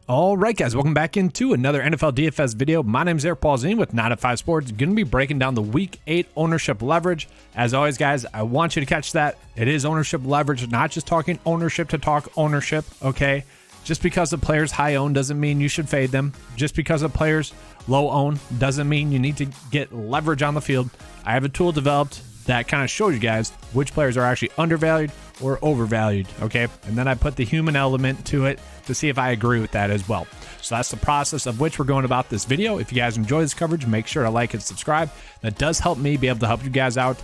All right, guys, welcome back into another NFL DFS video. My name is Polzin with 9 to 5 Sports. Going to be breaking down the Week 8 ownership leverage. As always, guys, I want you to catch that. It is ownership leverage, not just talking ownership to talk ownership, okay? Just because a player's high owned doesn't mean you should fade them. Just because a player's low owned doesn't mean you need to get leverage on the field. I have a tool developed that kind of shows you guys which players are actually undervalued or overvalued, okay? And then I put the human element to it to see if I agree with that as well. So that's the process of which we're going about this video. If you guys enjoy this coverage, make sure to like and subscribe. That does help me be able to help you guys out.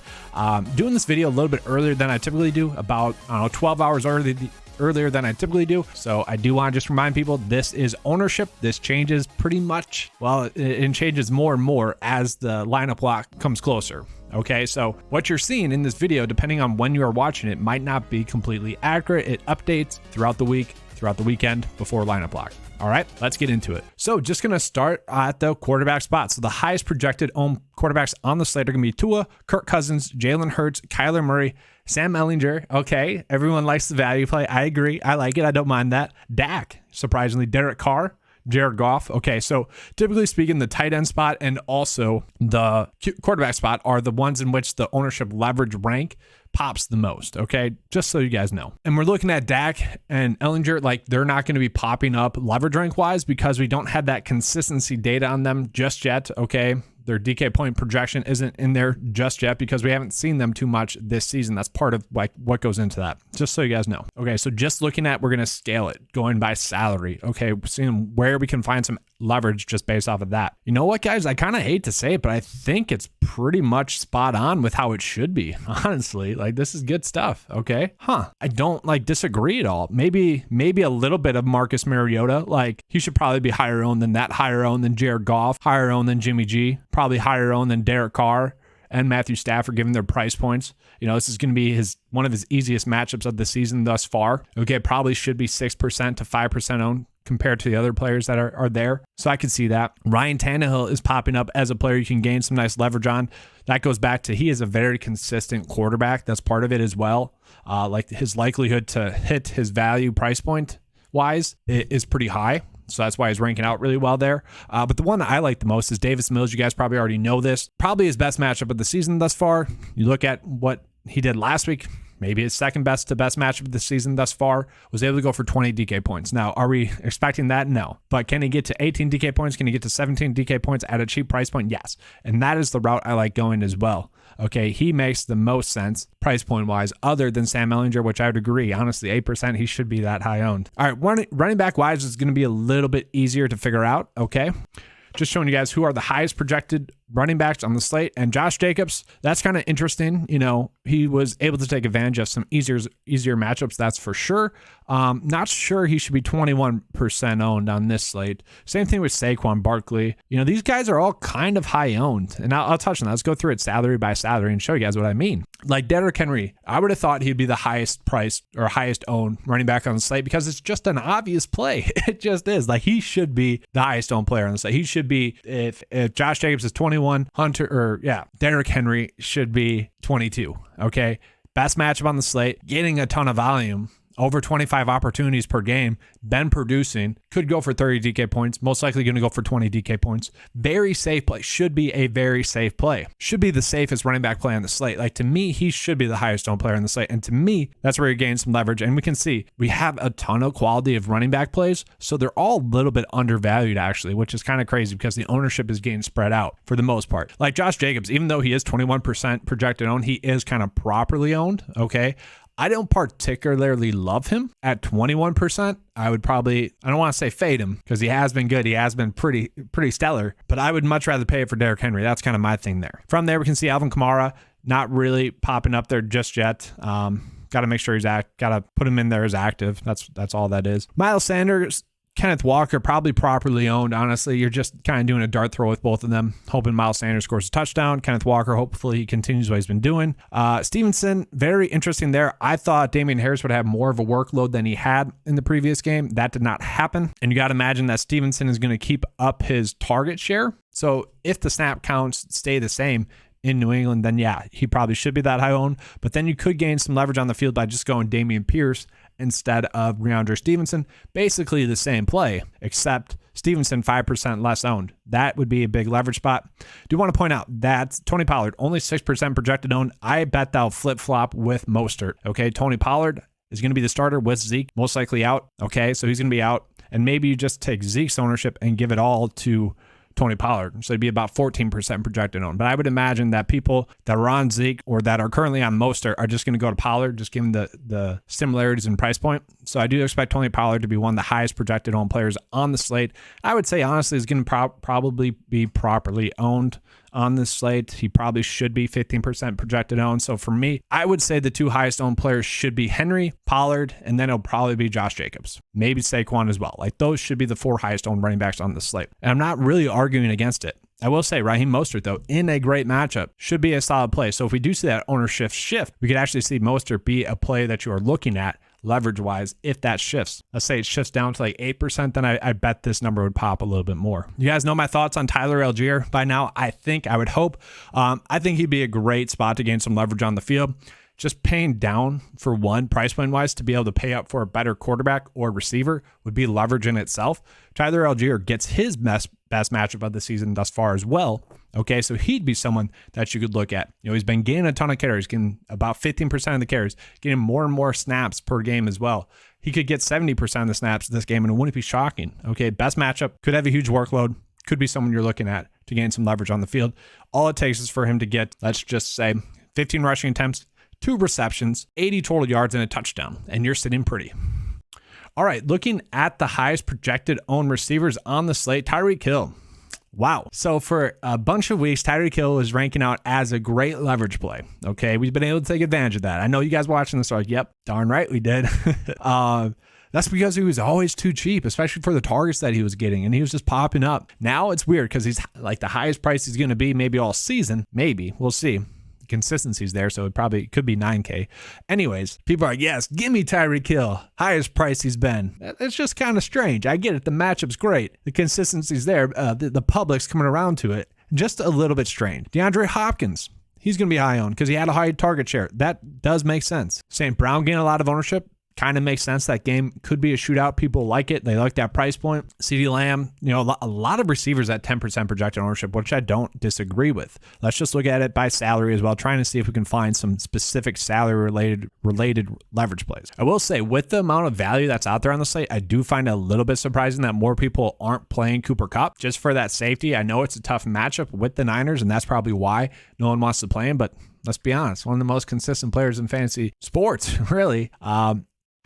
Doing this video a little bit earlier than I typically do, about 12 hours earlier than I typically do. So I do want to just remind people, this is ownership. This changes pretty much, well, it changes more and more as the lineup lock comes closer. Okay, so what you're seeing in this video, depending on when you are watching it, might not be completely accurate. It updates throughout the week, throughout the weekend, before lineup lock. All right, let's get into it. So just going to start at the quarterback spot. So the highest projected owned quarterbacks on the slate are going to be Tua, Kirk Cousins, Jalen Hurts, Kyler Murray, Sam Ehlinger. Okay, everyone likes the value play. I agree. I like it. I don't mind that. Dak, surprisingly, Derek Carr, Jared Goff. Okay, so typically speaking, the tight end spot and also the quarterback spot are the ones in which the ownership leverage rank pops the most, okay? Just so you guys know. And we're looking at Dak and Ehlinger, like they're not going to be popping up leverage rank wise because we don't have that consistency data on them just yet, okay? Their DK point projection isn't in there just yet because we haven't seen them too much this season. That's part of like what goes into that, just so you guys know. Okay, so just looking at, we're going to scale it going by salary. Okay, seeing where we can find some leverage just based off of that. You know what, guys? I kind of hate to say it, but I think it's pretty much spot on with how it should be. Honestly, like this is good stuff. Okay, I don't like disagree at all. Maybe a little bit of Marcus Mariota. Like he should probably be higher owned than that, higher owned than Jared Goff, higher owned than Jimmy G, probably higher owned than Derek Carr and Matthew Stafford, given their price points. You know, this is going to be one of his easiest matchups of the season thus far. Okay, probably should be 6% to 5% owned compared to the other players that are there. So I could see that. Ryan Tannehill is popping up as a player you can gain some nice leverage on. That goes back to he is a very consistent quarterback. That's part of it as well. Like his likelihood to hit his value price point wise is pretty high. So that's why he's ranking out really well there. But the one that I like the most is Davis Mills. You guys probably already know this. Probably his best matchup of the season thus far. You look at what he did last week, maybe his second best to best matchup of the season thus far, was able to go for 20 DK points. Now, are we expecting that? No. But can he get to 18 DK points? Can he get to 17 DK points at a cheap price point? Yes. And that is the route I like going as well. Okay, he makes the most sense price point wise, other than Sam Ehlinger, which I would agree. Honestly, 8%, he should be that high owned. All right, running back wise is going to be a little bit easier to figure out. Okay, just showing you guys who are the highest projected running backs on the slate. And Josh Jacobs, that's kind of interesting. You know, he was able to take advantage of some easier matchups, that's for sure. Not sure he should be 21% owned on this slate. Same thing with Saquon Barkley. You know, these guys are all kind of high owned. And I'll touch on that. Let's go through it salary by salary and show you guys what I mean. Like Derrick Henry, I would have thought he'd be the highest priced or highest owned running back on the slate because it's just an obvious play. It just is. Like he should be the highest owned player on the slate. He should be, if Josh Jacobs is 21, Derrick Henry should be 22. Okay. Best matchup on the slate, getting a ton of volume, over 25 opportunities per game, been producing, could go for 30 DK points, most likely going to go for 20 DK points. Very safe play, should be a very safe play. Should be the safest running back play on the slate. Like to me, he should be the highest owned player on the slate. And to me, that's where you gain some leverage. And we can see we have a ton of quality of running back plays. So they're all a little bit undervalued actually, which is kind of crazy because the ownership is getting spread out for the most part. Like Josh Jacobs, even though he is 21% projected owned, he is kind of properly owned. Okay. I don't particularly love him at 21%. I would probably, I don't want to say fade him because he has been good. He has been pretty stellar, but I would much rather pay it for Derrick Henry. That's kind of my thing there. From there, we can see Alvin Kamara not really popping up there just yet. Got to make sure got to put him in there as active. That's all that is. Miles Sanders, Kenneth Walker, probably properly owned. Honestly, you're just kind of doing a dart throw with both of them, hoping Miles Sanders scores a touchdown. Kenneth Walker, hopefully he continues what he's been doing. Stevenson, very interesting there. I thought Damian Harris would have more of a workload than he had in the previous game. That did not happen. And you got to imagine that Stevenson is going to keep up his target share. So if the snap counts stay the same, in New England, then yeah, he probably should be that high owned. But then you could gain some leverage on the field by just going Dameon Pierce instead of Rhamondre Stevenson. Basically the same play, except Stevenson 5% less owned. That would be a big leverage spot. Do want to point out that Tony Pollard, only 6% projected owned. I bet that'll flip-flop with Mostert. Okay, Tony Pollard is going to be the starter with Zeke, most likely out. Okay, so he's going to be out. And maybe you just take Zeke's ownership and give it all to Tony Pollard. So it'd be about 14% projected owned. But I would imagine that people that are on Zeke or that are currently on Mostert are just going to go to Pollard, just given the similarities in price point. So I do expect Tony Pollard to be one of the highest projected owned players on the slate. I would say, honestly, he's going to probably be properly owned on this slate. He probably should be 15% projected owned. So for me, I would say the two highest owned players should be Henry, Pollard, and then it'll probably be Josh Jacobs. Maybe Saquon as well. Like those should be the four highest owned running backs on the slate. And I'm not really arguing against it. I will say Raheem Mostert, though, in a great matchup, should be a solid play. So if we do see that ownership shift, we could actually see Mostert be a play that you are looking at leverage-wise if that shifts. Let's say it shifts down to like 8%, then I bet this number would pop a little bit more. You guys know my thoughts on Tyler Algier by now. I would hope. I think he'd be a great spot to gain some leverage on the field. Just paying down for one price point wise to be able to pay up for a better quarterback or receiver would be leverage in itself. Tyler Algier gets his best matchup of the season thus far as well. Okay, so he'd be someone that you could look at. You know, he's been gaining a ton of carries, getting about 15% of the carries, getting more and more snaps per game as well. He could get 70% of the snaps this game, and it wouldn't be shocking. Okay, best matchup, could have a huge workload, could be someone you're looking at to gain some leverage on the field. All it takes is for him to get, let's just say, 15 rushing attempts, 2 receptions, 80 total yards, and a touchdown, and you're sitting pretty. All right, looking at the highest projected owned receivers on the slate, Tyreek Hill. Wow. So for a bunch of weeks, Tyreek Hill is ranking out as a great leverage play. Okay, we've been able to take advantage of that. I know you guys watching this are like, yep, darn right we did. That's because he was always too cheap, especially for the targets that he was getting, and he was just popping up. Now it's weird because he's like the highest price he's going to be maybe all season. Maybe. We'll see. Consistency's there, so it probably could be 9K. Anyways, people are like, yes, give me Tyreek Hill, highest price he's been. It's just kind of strange. I get it. The matchup's great. The consistency's there. The public's coming around to it. Just a little bit strange. DeAndre Hopkins, he's going to be high owned because he had a high target share. That does make sense. St. Brown gained a lot of ownership. Kind of makes sense. That game could be a shootout. People like it. They like that price point. CeeDee Lamb, you know, a lot of receivers at 10% projected ownership, which I don't disagree with. Let's just look at it by salary as well, trying to see if we can find some specific salary related leverage plays. I will say, with the amount of value that's out there on the slate, I do find it a little bit surprising that more people aren't playing Cooper Kupp just for that safety. I know it's a tough matchup with the Niners, and that's probably why no one wants to play him, but let's be honest, one of the most consistent players in fantasy sports, really.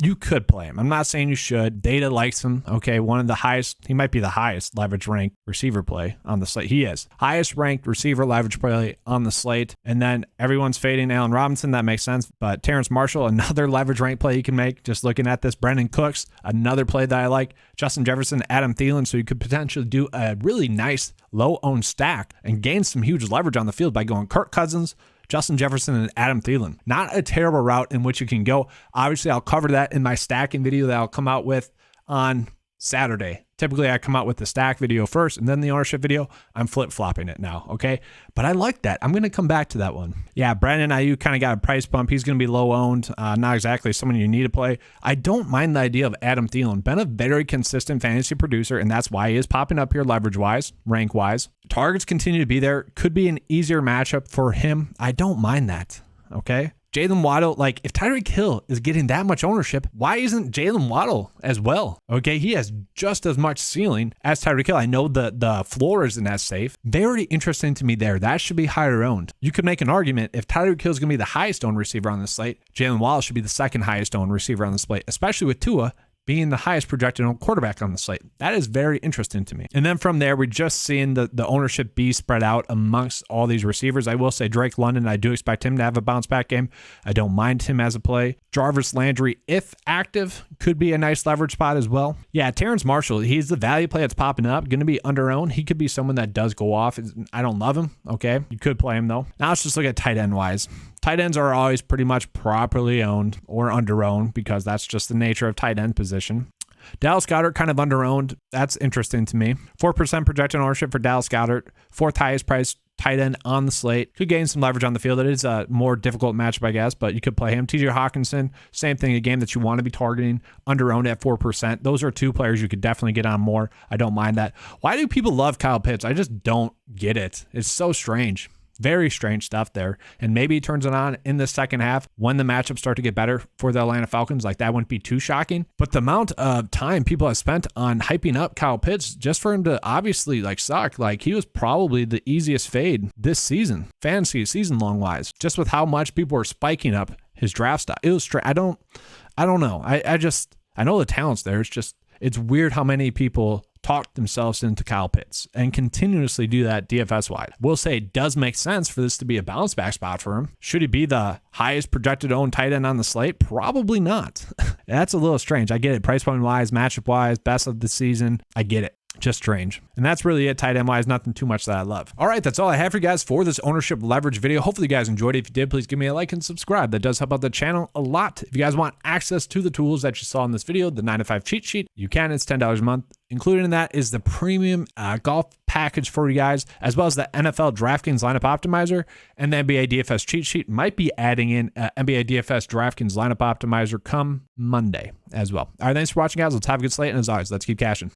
You could play him. I'm not saying you should. Data likes him. Okay, one of the highest, he might be the highest leverage ranked receiver play on the slate. He is. Highest ranked receiver leverage play on the slate. And then everyone's fading Allen Robinson. That makes sense. But Terrence Marshall, another leverage rank play you can make. Just looking at this. Brandon Cooks, another play that I like. Justin Jefferson, Adam Thielen. So you could potentially do a really nice low-owned stack and gain some huge leverage on the field by going Kirk Cousins, Justin Jefferson, and Adam Thielen. Not a terrible route in which you can go. Obviously, I'll cover that in my stacking video that I'll come out with on Saturday. Typically, I come out with the stack video first and then the ownership video. I'm flip-flopping it now, okay? But I like that. I'm going to come back to that one. Yeah, Brandon Ayuk kind of got a price bump. He's going to be low-owned. Not exactly someone you need to play. I don't mind the idea of Adam Thielen. Been a very consistent fantasy producer, and that's why he is popping up here leverage-wise, rank-wise. Targets continue to be there. Could be an easier matchup for him. I don't mind that, okay? Jalen Waddle, like if Tyreek Hill is getting that much ownership, why isn't Jalen Waddle as well? Okay, he has just as much ceiling as Tyreek Hill. I know the floor isn't as safe. Very interesting to me there. That should be higher owned. You could make an argument if Tyreek Hill is going to be the highest owned receiver on the slate, Jalen Waddle should be the second highest owned receiver on the slate, especially with Tua being the highest projected quarterback on the slate. That is very interesting to me. And then from there, we're just seeing the ownership be spread out amongst all these receivers. I will say Drake London, I do expect him to have a bounce back game. I don't mind him as a play. Jarvis Landry, if active, could be a nice leverage spot as well. Yeah, Terrence Marshall, he's the value play that's popping up, going to be under owned. He could be someone that does go off. I don't love him, okay? You could play him though. Now let's just look at tight end wise. Tight ends are always pretty much properly owned or under owned because that's just the nature of tight end position. Dallas Goedert kind of under owned. That's interesting to me. 4% projected ownership for Dallas Goedert. Fourth highest price tight end on the slate. Could gain some leverage on the field. It is a more difficult matchup, I guess, but you could play him. TJ Hawkinson, same thing, a game that you want to be targeting, under owned at 4%. Those are two players you could definitely get on more. I don't mind that. Why do people love Kyle Pitts? I just don't get it. It's so strange. Very strange stuff there. And maybe he turns it on in the second half when the matchups start to get better for the Atlanta Falcons. Like, that wouldn't be too shocking. But the amount of time people have spent on hyping up Kyle Pitts just for him to obviously suck. Like, he was probably the easiest fade this season, fantasy season long wise, just with how much people were spiking up his draft stock. It was I don't know. I know the talent's there. It's weird how many people talk themselves into Kyle Pitts and continuously do that DFS wide. We'll say it does make sense for this to be a bounce back spot for him. Should he be the highest projected owned tight end on the slate? Probably not. That's a little strange. I get it. Price point wise, matchup wise, best of the season. I get it. Just strange. And that's really it, tight end wise. Nothing too much that I love. All right, that's all I have for you guys for this ownership leverage video. Hopefully you guys enjoyed it. If you did, please give me a like and subscribe. That does help out the channel a lot. If you guys want access to the tools that you saw in this video, the 9 to 5 cheat sheet, you can. It's $10 a month. Included in that is the premium golf package for you guys, as well as the NFL DraftKings lineup optimizer and the NBA DFS cheat sheet. Might be adding in NBA DFS DraftKings lineup optimizer come Monday as well. All right, thanks for watching, guys. Let's have a good slate. And as always, let's keep cashing.